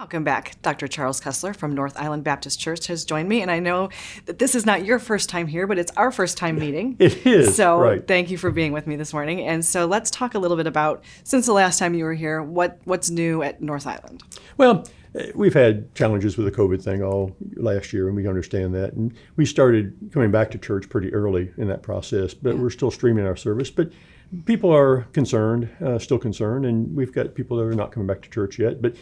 Welcome back. Dr. Charles Kessler from North Island Baptist Church has joined me, and I know that this is not your first time here, but it's our first time meeting. It is, So right. Thank you for being with me this morning. And so let's talk a little bit about, since the last time you were here, what's new at North Island? Well, we've had challenges with the COVID thing all last year, and we understand that. And we started coming back to church pretty early in that process, but we're still streaming our service. But people are concerned, still concerned, and we've got people that are not coming back to church yet. But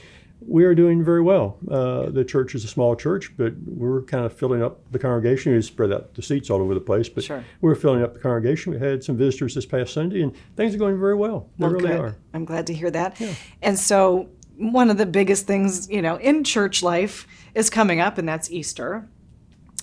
we are doing very well. The church is a small church, but we're kind of filling up the congregation. We spread out the seats all over the place, but we're filling up the congregation. We had some visitors this past Sunday, and things are going very well. They really good. are. I'm glad to hear that. Yeah. And so one of the biggest things, in church life is coming up, and that's Easter.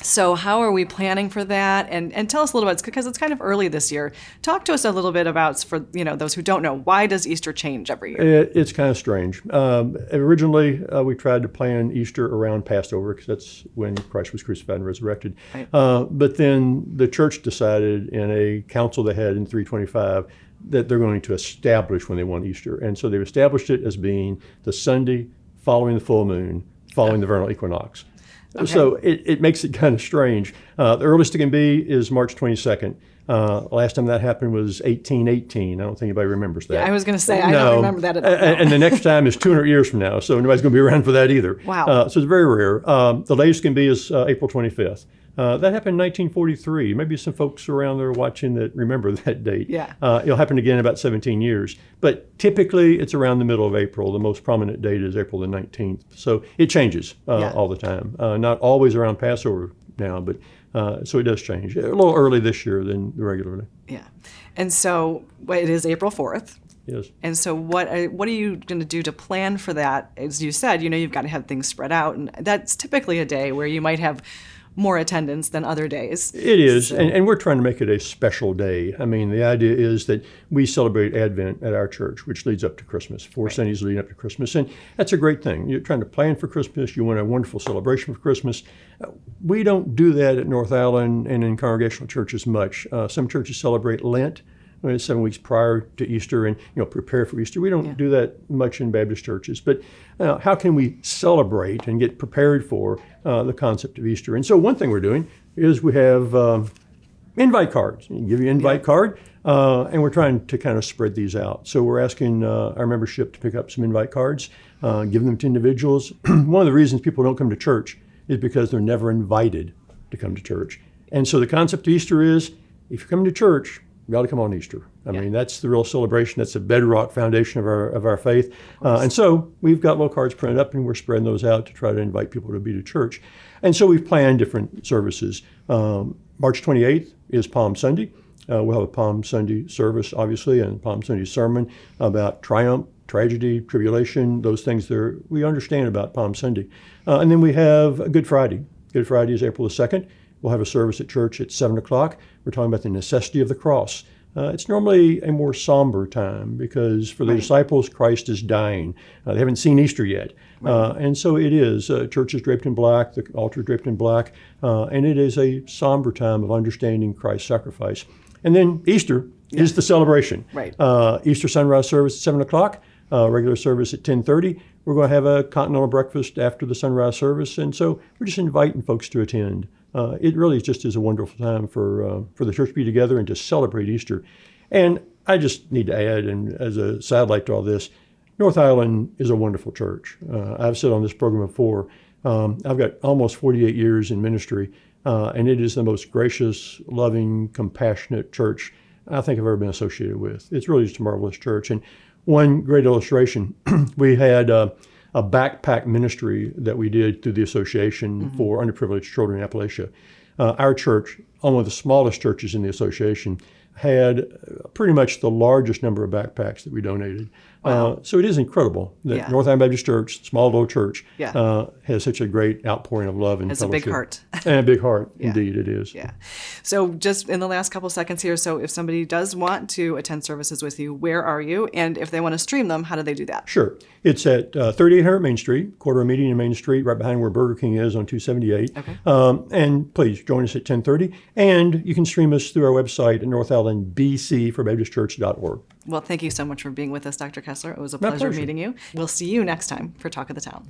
So how are we planning for that? And tell us a little bit, because it's kind of early this year. Talk to us a little bit about, for those who don't know, why does Easter change every year? It's kind of strange. Originally, we tried to plan Easter around Passover, because that's when Christ was crucified and resurrected. Right. But then the church decided in a council they had in 325 that they're going to establish when they want Easter. And so they've established it as being the Sunday following the full moon, following the vernal equinox. Okay. So it makes it kind of strange. The earliest it can be is March 22nd. Last time that happened was 1818. I don't think anybody remembers that. Yeah, I was going to say, I don't remember that at all. And the next time is 200 years from now, so nobody's going to be around for that either. Wow. So it's very rare. The latest can be is April 25th. That happened in 1943. Maybe some folks around there watching that remember that date. Yeah. It'll happen again in about 17 years. But typically, it's around the middle of April. The most prominent date is April the 19th. So it changes all the time. Not always around Passover now, but so it does change. A little early this year than regularly. Yeah. And so it is April 4th. Yes. And so what are you going to do to plan for that? As you said, you've got to have things spread out. And that's typically a day where you might have more attendance than other days. It is, so. and we're trying to make it a special day. I mean, the idea is that we celebrate Advent at our church, which leads up to Christmas, 4 Sundays leading up to Christmas, and that's a great thing. You're trying to plan for Christmas, you want a wonderful celebration for Christmas. We don't do that at North Island and in congregational churches much. Some churches celebrate Lent, 7 weeks prior to Easter, and prepare for Easter. We don't do that much in Baptist churches, but how can we celebrate and get prepared for the concept of Easter? And so one thing we're doing is we have invite cards. You give you an invite card, and we're trying to kind of spread these out. So we're asking our membership to pick up some invite cards, give them to individuals. One of the reasons people don't come to church is because they're never invited to come to church. And so the concept of Easter is, if you're coming to church, you got to come on Easter. I mean, that's the real celebration. That's the bedrock foundation of our faith. And so we've got little cards printed up, and we're spreading those out to try to invite people to be to church. And so we've planned different services. March 28th is Palm Sunday. We'll have a Palm Sunday service, obviously, and Palm Sunday sermon about triumph, tragedy, tribulation, those things there we understand about Palm Sunday. And then we have Good Friday. Good Friday is April the 2nd. We'll have a service at church at 7 o'clock. We're talking about the necessity of the cross. It's normally a more somber time because for the disciples, Christ is dying. They haven't seen Easter yet. And so it is. Church is draped in black, the altar is draped in black, and it is a somber time of understanding Christ's sacrifice. And then Easter is the celebration. Right. Easter sunrise service at 7 o'clock, regular service at 10:30. We're going to have a continental breakfast after the sunrise service, and so we're just inviting folks to attend. It really just is a wonderful time for the church to be together and to celebrate Easter. And I just need to add, and as a sidelight to all this, North Island is a wonderful church. I've said on this program before, I've got almost 48 years in ministry, and it is the most gracious, loving, compassionate church I think I've ever been associated with. It's really just a marvelous church. And one great illustration, we had a backpack ministry that we did through the association for underprivileged children in Appalachia. Our church, one of the smallest churches in the association, had pretty much the largest number of backpacks that we donated. Wow. So it is incredible that North Island Baptist Church, small little church, has such a great outpouring of love and fellowship. It's a big heart. And a big heart, indeed it is. Yeah. So just in the last couple seconds here, so if somebody does want to attend services with you, where are you? And if they want to stream them, how do they do that? Sure. It's at 3800 Main Street, corner of Median and Main Street, right behind where Burger King is on 278. Okay. And please join us at 10:30. And you can stream us through our website at NorthIslandBaptistChurch.org. Well, thank you so much for being with us, Dr. Kessler. It was a pleasure meeting you. We'll see you next time for Talk of the Town.